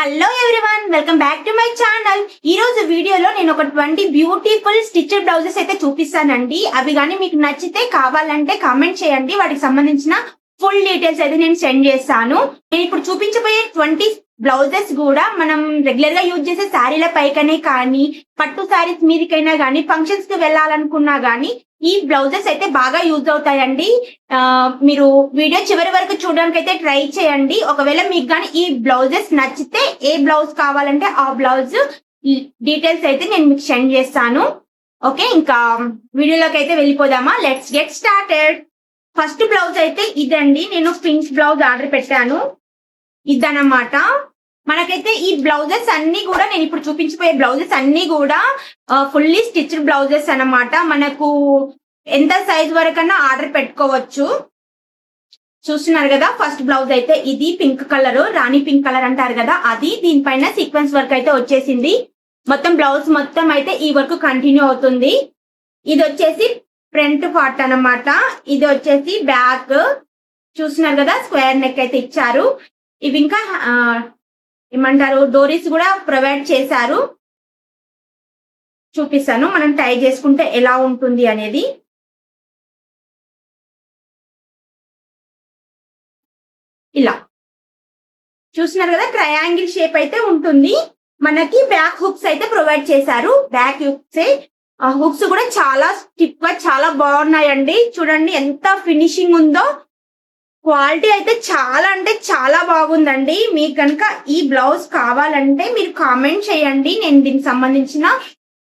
Hello everyone, welcome back to my channel. ఈ రోజు వీడియోలో నేను ఒక 20 బ్యూటిఫుల్ స్టిచ్డ్ బ్లౌజెస్ అయితే చూపిస్తానండి. అవి కానీ మీకు నచ్చితే కావాలంటే కామెంట్ చేయండి. వాటికి సంబంధించిన ఫుల్ డీటెయిల్స్ అయితే నేను సెండ్ చేస్తాను. నేను ఇప్పుడు చూపించబోయే 20 బ్లౌజెస్ కూడా మనం రెగ్యులర్ గా యూజ్ చేసే శారీల పైకనే కానీ, పట్టు శారీస్ మీదకైనా కానీ, ఫంక్షన్స్ కి వెళ్ళాలనుకున్నా కానీ ఈ బ్లౌజెస్ అయితే బాగా యూజ్ అవుతాయండి. మీరు వీడియో చివరి వరకు చూడడానికి అయితే ట్రై చేయండి. ఒకవేళ మీకు కానీ ఈ బ్లౌజెస్ నచ్చితే ఏ బ్లౌజ్ కావాలంటే ఆ బ్లౌజ్ డీటెయిల్స్ అయితే నేను మీకు సెండ్ చేస్తాను. ఓకే, ఇంకా వీడియోలోకి అయితే వెళ్ళిపోదామా. Let's get started. First blouse అయితే ఇదండి. నేను పింక్ బ్లౌజ్ ఆర్డర్ పెట్టాను. ఇదన్నమాట. మనకైతే ఈ బ్లౌజెస్ అన్ని కూడా నేను ఇప్పుడు చూపించిపోయే బ్లౌజెస్ అన్ని కూడా ఫుల్లీ స్టిచ్డ్ బ్లౌజెస్ అన్నమాట. మనకు ఎంత సైజ్ వరకన్నా ఆర్డర్ పెట్టుకోవచ్చు. చూస్తున్నారు కదా, ఫస్ట్ బ్లౌజ్ అయితే ఇది పింక్ కలర్, రాణి పింక్ కలర్ అంటారు కదా, అది. దీనిపైన సీక్వెన్స్ వర్క్ అయితే వచ్చేసింది. మొత్తం బ్లౌజ్ మొత్తం అయితే ఈ వర్క్ కంటిన్యూ అవుతుంది. ఇది వచ్చేసి ఫ్రంట్ పార్ట్ అన్నమాట. ఇది వచ్చేసి బ్యాక్. చూస్తున్నారు కదా, స్క్వేర్ నెక్ అయితే ఇచ్చారు. ఇవి ఇంకా ఏమంటారు, డోరీస్ కూడా ప్రొవైడ్ చేశారు. చూపిస్తాను మనం టై చేసుకుంటే ఎలా ఉంటుంది అనేది. ఇలా చూస్తున్నారు కదా, ట్రయాంగిల్ షేప్ అయితే ఉంటుంది. మనకి బ్యాక్ హుక్స్ అయితే ప్రొవైడ్ చేశారు. బ్యాక్ హుక్స్ కూడా చాలా స్టిఫ్ గా చాలా బాగున్నాయండి. చూడండి ఎంత ఫినిషింగ్ ఉందో. క్వాలిటీ అయితే చాలా అంటే చాలా బాగుందండి. మీకు కనుక ఈ బ్లౌజ్ కావాలంటే మీరు కామెంట్ చేయండి. నేను దీనికి సంబంధించిన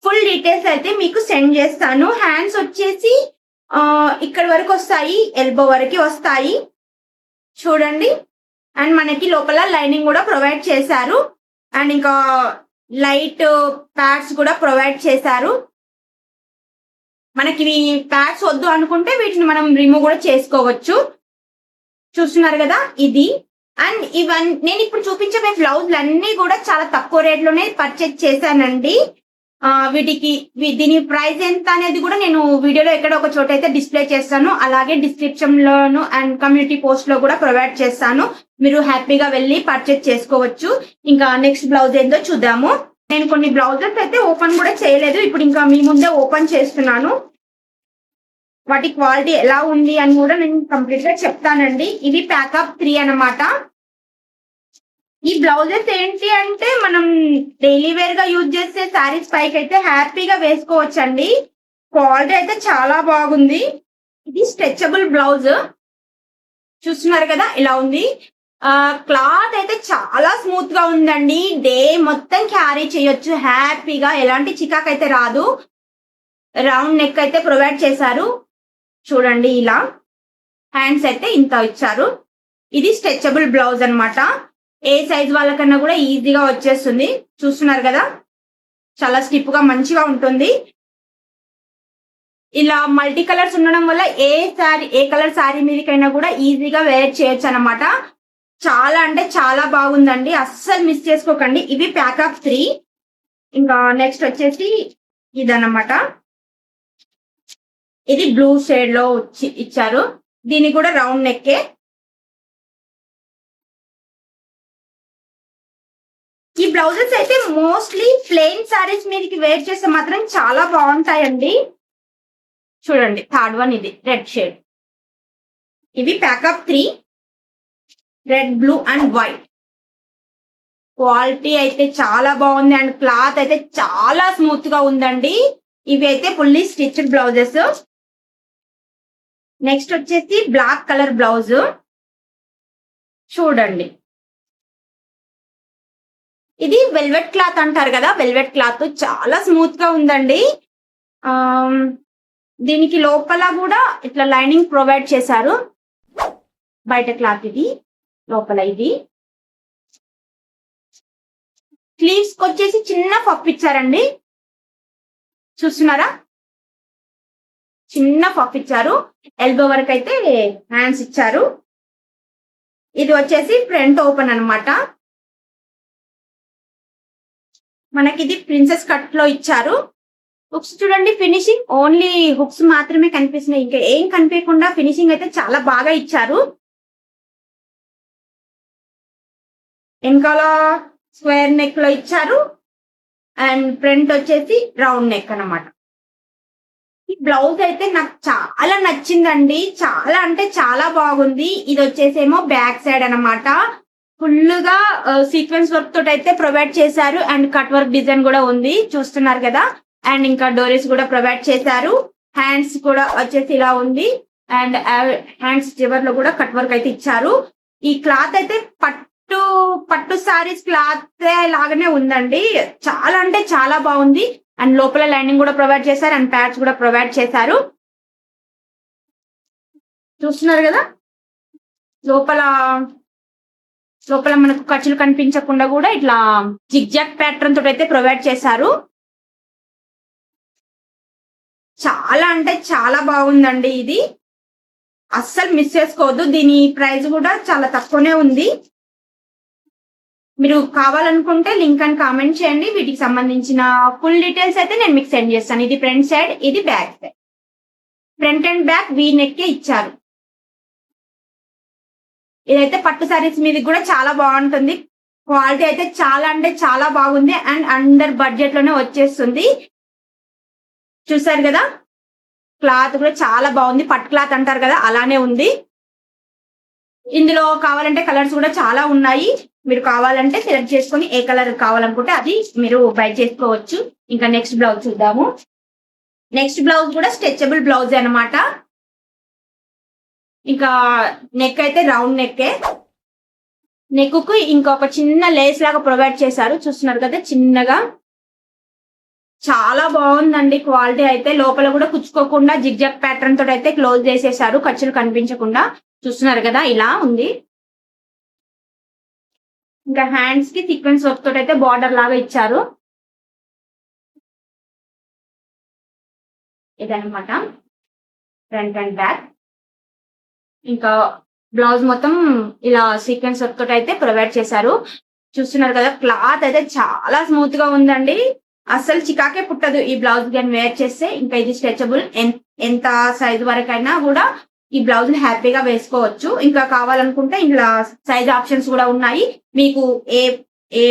ఫుల్ డీటెయిల్స్ అయితే మీకు సెండ్ చేస్తాను. హ్యాండ్స్ వచ్చేసి ఇక్కడ వరకు వస్తాయి, ఎల్బో వరకు వస్తాయి. చూడండి. అండ్ మనకి లోపల లైనింగ్ కూడా ప్రొవైడ్ చేశారు. అండ్ ఇంకా లైట్ ప్యాడ్స్ కూడా ప్రొవైడ్ చేశారు. మనకి ప్యాడ్స్ వద్దు అనుకుంటే వీటిని మనం రిమూవ్ కూడా చేసుకోవచ్చు. చూస్తున్నారు కదా, ఇది. అండ్ ఇవన్నీ నేను ఇప్పుడు చూపించే బ్లౌజ్లు అన్ని కూడా చాలా తక్కువ రేట్ లోనే పర్చేజ్ చేశానండి. దీని ప్రైస్ ఎంత అనేది కూడా నేను వీడియోలో ఎక్కడ ఒక చోట అయితే డిస్ప్లే చేస్తాను. అలాగే description loan and community post లో కూడా ప్రొవైడ్ చేస్తాను. మీరు హ్యాపీగా వెళ్ళి పర్చేజ్ చేసుకోవచ్చు. ఇంకా నెక్స్ట్ బ్లౌజ్ ఏందో చూద్దాము. నేను కొన్ని బ్లౌజెస్ అయితే ఓపెన్ కూడా చేయలేదు. ఇప్పుడు ఇంకా మీ ముందే ఓపెన్ చేస్తున్నాను. వాటి క్వాలిటీ ఎలా ఉంది అని కూడా నేను కంప్లీట్ గా చెప్తానండి. ఇది ప్యాకప్ 3 అన్నమాట. ఈ బ్లౌజెస్ ఏంటి అంటే మనం డైలీ వేర్ గా యూజ్ చేసే శారీస్ పైకి అయితే హ్యాపీగా వేసుకోవచ్చండి. క్వాలిటీ అయితే చాలా బాగుంది. ఇది స్ట్రెచబుల్ బ్లౌజ్. చూస్తున్నారు కదా, ఇలా ఉంది. క్లాత్ అయితే చాలా స్మూత్ గా ఉందండి. డే మొత్తం క్యారీ చేయొచ్చు హ్యాపీగా. ఎలాంటి చికాక్ అయితే రాదు. రౌండ్ నెక్ అయితే ప్రొవైడ్ చేశారు. చూడండి, ఇలా హ్యాండ్స్ అయితే ఇంత ఇచ్చారు. ఇది స్ట్రెచబుల్ బ్లౌజ్ అన్నమాట. ఏ సైజ్ వాళ్ళకన్నా కూడా ఈజీగా వచ్చేస్తుంది. చూస్తున్నారు కదా, చాలా స్టిఫ్ గా మంచిగా ఉంటుంది. ఇలా మల్టీ కలర్స్ ఉండడం వల్ల ఏ కలర్ శారీ మీదకైనా కూడా ఈజీగా వేర్ చేయొచ్చు అన్నమాట. చాలా అంటే చాలా బాగుందండి. అస్సలు మిస్ చేసుకోకండి. ఇవి ప్యాకప్ 3. ఇంకా నెక్స్ట్ వచ్చేసి ఇదన్నమాట. ఇది బ్లూ షేడ్ లో ఇచ్చారు. దీని కూడా రౌండ్ నెక్కే. ఈ బ్లౌజెస్ అయితే మోస్ట్లీ ప్లెయిన్ సారీస్ మీదకి వేర్ చేస్తే మాత్రం చాలా బాగుంటాయండి. చూడండి, థర్డ్ వన్ ఇది రెడ్ షేడ్. ఇవి pack of 3, red, blue and white. Quality అయితే చాలా బాగుంది. అండ్ క్లాత్ అయితే చాలా స్మూత్ గా ఉందండి. ఇవి అయితే ఫుల్లీ స్టిచ్డ్ బ్లౌజెస్. నెక్స్ట్ వచ్చేసి బ్లాక్ కలర్ బ్లౌజ్. చూడండి, ఇది వెల్వెట్ క్లాత్ అంటారు కదా, వెల్వెట్ క్లాత్ చాలా స్మూత్ గా ఉందండి. దీనికి లోపల కూడా ఇట్లా లైనింగ్ ప్రొవైడ్ చేశారు. బయట క్లాత్ ఇది, లోపల ఇది. స్లీవ్స్ వచ్చేసి చిన్న పఫ్ ఇచ్చారండి. చూస్తున్నారా, చిన్న పఫ్ ఇచ్చారు. ఎల్బో వరకు అయితే హ్యాండ్స్ ఇచ్చారు. ఇది వచ్చేసి ఫ్రంట్ ఓపెన్ అన్నమాట. మనకి ఇది ప్రిన్సెస్ కట్ లో ఇచ్చారు. హుక్స్ చూడండి, ఫినిషింగ్ ఓన్లీ హుక్స్ మాత్రమే కనిపిస్తున్నాయి, ఇంకా ఏం కనిపించకుండా ఫినిషింగ్ అయితే చాలా బాగా ఇచ్చారు. వెనకాల స్క్వేర్ నెక్ లో ఇచ్చారు అండ్ ఫ్రంట్ వచ్చేసి రౌండ్ నెక్ అన్నమాట. ఈ బ్లౌజ్ అయితే నాకు చాలా నచ్చిందండి, చాలా అంటే చాలా బాగుంది. ఇది వచ్చేసేమో బ్యాక్ సైడ్ అన్నమాట. ఫుల్ గా సీక్వెన్స్ వర్క్ తోటి అయితే ప్రొవైడ్ చేశారు అండ్ కట్ వర్క్ డిజైన్ కూడా ఉంది చూస్తున్నారు కదా. అండ్ ఇంకా డోరీస్ కూడా ప్రొవైడ్ చేశారు. హ్యాండ్స్ కూడా వచ్చేసి ఇలా ఉంది అండ్ హ్యాండ్స్ చివర్లో కూడా కట్ వర్క్ అయితే ఇచ్చారు. ఈ క్లాత్ అయితే పట్టు సారీస్ క్లాత్ లాగానే ఉందండి. చాలా అంటే చాలా బాగుంది. అండ్ లోపల లైనింగ్ కూడా ప్రొవైడ్ చేశారు అండ్ ప్యాడ్స్ కూడా ప్రొవైడ్ చేశారు. చూస్తున్నారు కదా, లోపల మనకు ఖర్చులు కనిపించకుండా కూడా ఇట్లా జిగ్జాగ్ ప్యాటర్న్ తోటి అయితే ప్రొవైడ్ చేశారు. చాలా అంటే చాలా బాగుందండి. ఇది అస్సలు మిస్ చేసుకోవద్దు. దీని ప్రైస్ కూడా చాలా తక్కువనే ఉంది. మీరు కావాలనుకుంటే లింక్ అని కామెంట్ చేయండి. వీటికి సంబంధించిన ఫుల్ డీటెయిల్స్ అయితే నేను మీకు సెండ్ చేస్తాను. ఇది ఫ్రంట్ సైడ్, ఇది back side. Front and back V neck ఇచ్చారు. ఇదైతే పట్టు సారీస్ మీద కూడా చాలా బాగుంటుంది. క్వాలిటీ అయితే చాలా అంటే చాలా బాగుంది అండ్ అండర్ బడ్జెట్ లోనే వచ్చేస్తుంది. చూసారు కదా, క్లాత్ కూడా చాలా బాగుంది. పట్టు క్లాత్ అంటారు కదా, అలానే ఉంది. ఇందులో కావాలంటే కలర్స్ కూడా చాలా ఉన్నాయి. మీరు కావాలంటే సెలెక్ట్ చేసుకొని ఏ కలర్ కావాలనుకుంటే అది మీరు బై చేసుకోవచ్చు. ఇంకా నెక్స్ట్ బ్లౌజ్ చూద్దాము. నెక్స్ట్ బ్లౌజ్ కూడా స్ట్రెచబుల్ బ్లౌజ్ అన్నమాట. ఇంకా నెక్ అయితే రౌండ్ నెక్కే. నెక్ కు ఇంకొక చిన్న లేస్ లాగా ప్రొవైడ్ చేశారు. చూస్తున్నారు కదా, చిన్నగా. చాలా బాగుందండి క్వాలిటీ అయితే. లోపల కూడా కుచ్చుకోకుండా జిగ్జాగ్ ప్యాటర్న్ తోటి అయితే క్లోజ్ చేసేసారు, ఖర్చులు కనిపించకుండా. చూస్తున్నారు కదా, ఇలా ఉంది. ఇంకా హ్యాండ్స్ కి సీక్వెన్స్ వర్క్ తోటి అయితే బార్డర్ లాగా ఇచ్చారు. ఇదన్నమాట ఫ్రంట్ అండ్ బ్యాక్. ఇంకా బ్లౌజ్ మొత్తం ఇలా సీక్వెన్స్ వర్క్ తోటి అయితే ప్రొవైడ్ చేశారు. చూస్తున్నారు కదా, క్లాత్ అయితే చాలా స్మూత్ గా ఉందండి. అస్సలు చికాకే పుట్టదు ఈ బ్లౌజ్ కానీ వేర్ చేస్తే. ఇంకా ఇది స్ట్రెచబుల్, ఎంత సైజ్ వరకైనా కూడా ఈ బ్లౌజ్ ని హ్యాపీగా వేసుకోవచ్చు. ఇంకా కావాలనుకుంటే ఇలా సైజ్ ఆప్షన్స్ కూడా ఉన్నాయి. మీకు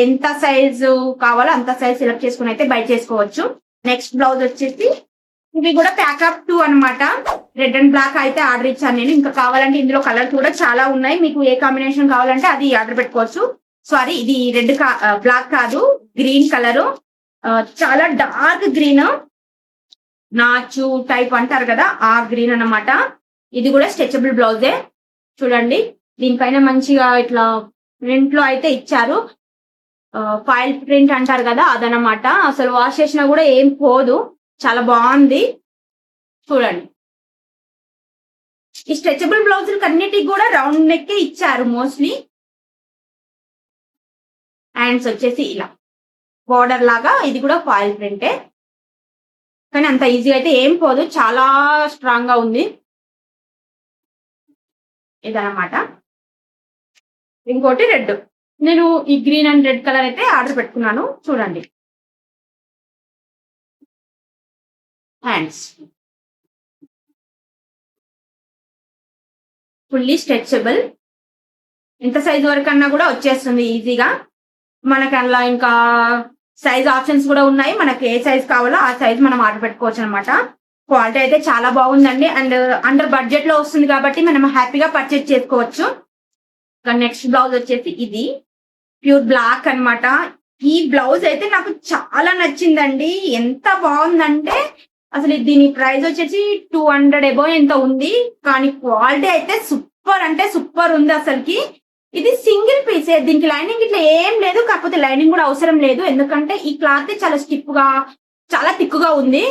ఎంత సైజు కావాలో అంత సైజ్ సెలెక్ట్ చేసుకుని అయితే బై చేసుకోవచ్చు. నెక్స్ట్ బ్లౌజ్ వచ్చేసి ఇవి కూడా ప్యాకప్ 2 అన్నమాట. రెడ్ అండ్ బ్లాక్ అయితే ఆర్డర్ ఇచ్చాను నేను. ఇంకా కావాలంటే ఇందులో కలర్స్ కూడా చాలా ఉన్నాయి. మీకు ఏ కాంబినేషన్ కావాలంటే అది ఆర్డర్ పెట్టుకోవచ్చు. సారీ, ఇది రెడ్ బ్లాక్ కాదు, గ్రీన్ కలరు. చాలా డార్క్ గ్రీన్, నాచు టైప్ అంటారు కదా, ఆ గ్రీన్ అన్నమాట. ఇది కూడా స్ట్రెచబుల్ బ్లౌజే. చూడండి, దీనిపైన మంచిగా ఇట్లా ప్రింట్ లో అయితే ఇచ్చారు. ఫైల్ ప్రింట్ అంటారు కదా, అదనమాట. అసలు వాష్ చేసినా కూడా ఏం పోదు. చాలా బాగుంది. చూడండి, ఈ స్ట్రెచబుల్ బ్లౌజులు అన్నిటికి కూడా రౌండ్ నెక్ ఇచ్చారు మోస్ట్లీ. హ్యాండ్స్ వచ్చేసి ఇలా బోర్డర్ లాగా. ఇది కూడా ఫాయిల్ ప్రింటే, కానీ అంత ఈజీగా అయితే ఏం పోదు, చాలా స్ట్రాంగ్ గా ఉంది. ఇదన్నమాట. ఇంకోటి రెడ్. నేను ఈ గ్రీన్ అండ్ రెడ్ కలర్ అయితే ఆర్డర్ పెట్టుకున్నాను. చూడండి, హ్యాండ్స్ ఫుల్లీ స్ట్రెచబుల్. ఎంత సైజ్ వరకు అన్నా కూడా వచ్చేస్తుంది ఈజీగా. మనకి అలా ఇంకా సైజ్ ఆప్షన్స్ కూడా ఉన్నాయి. మనకి ఏ సైజ్ కావాలో ఆ సైజ్ మనం ఆర్డర్ పెట్టుకోవచ్చు అనమాట. క్వాలిటీ అయితే చాలా బాగుందండి అండ్ అండర్ బడ్జెట్ లో వస్తుంది కాబట్టి మనం హ్యాపీగా పర్చేజ్ చేసుకోవచ్చు. నెక్స్ట్ బ్లౌజ్ వచ్చేసి ఇది ప్యూర్ బ్లాక్ అన్నమాట. ఈ బ్లౌజ్ అయితే నాకు చాలా నచ్చిందండి. ఎంత బాగుందంటే అసలు దీని ప్రైస్ వచ్చేసి 200 అబోవ్ ఎంత ఉంది, కానీ క్వాలిటీ అయితే సూపర్ అంటే సూపర్ ఉంది అసలుకి. ఇది సింగిల్ పీసే, దీనికి లైనింగ్ ఇట్లా ఏం లేదు, కాకపోతే లైనింగ్ కూడా అవసరం లేదు. ఎందుకంటే ఈ క్లాత్ చాలా స్టిఫ్ గా చాలా థిక్ గా ఉంది.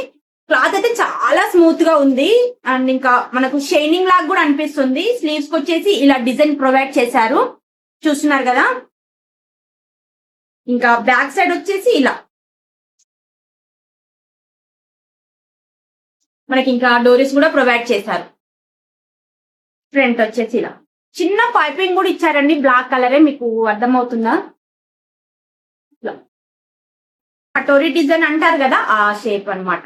క్లాత్ అయితే చాలా స్మూత్ గా ఉంది అండ్ ఇంకా మనకు షైనింగ్ లాగా కూడా అనిపిస్తుంది. స్లీవ్స్ కి వచ్చేసి ఇలా డిజైన్ ప్రొవైడ్ చేశారు, చూస్తున్నారు కదా. ఇంకా బ్యాక్ సైడ్ వచ్చేసి ఇలా మనకి ఇంకా డోరీస్ కూడా ప్రొవైడ్ చేశారు. ఫ్రంట్ వచ్చేసి ఇలా చిన్న పైపింగ్ కూడా ఇచ్చారండి, బ్లాక్ కలరే. మీకు అర్థమవుతుందా? కటోరీ డిజైన్ అంటారు కదా, ఆ షేప్ అన్నమాట.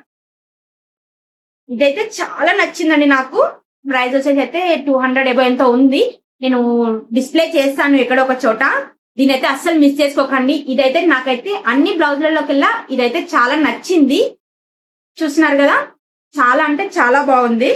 ఇదైతే చాలా నచ్చిందండి నాకు. ప్రైస్ వచ్చేసి అయితే 200 అబోవ్ ఎంతో ఉంది. నేను డిస్ప్లే చేస్తాను ఎక్కడ ఒక చోట. దీనైతే అస్సలు మిస్ చేసుకోకండి. ఇదైతే నాకైతే అన్ని బ్లౌజులలోకెల్లా ఇదైతే చాలా నచ్చింది. చూస్తున్నారు కదా, చాలా అంటే చాలా బాగుంది.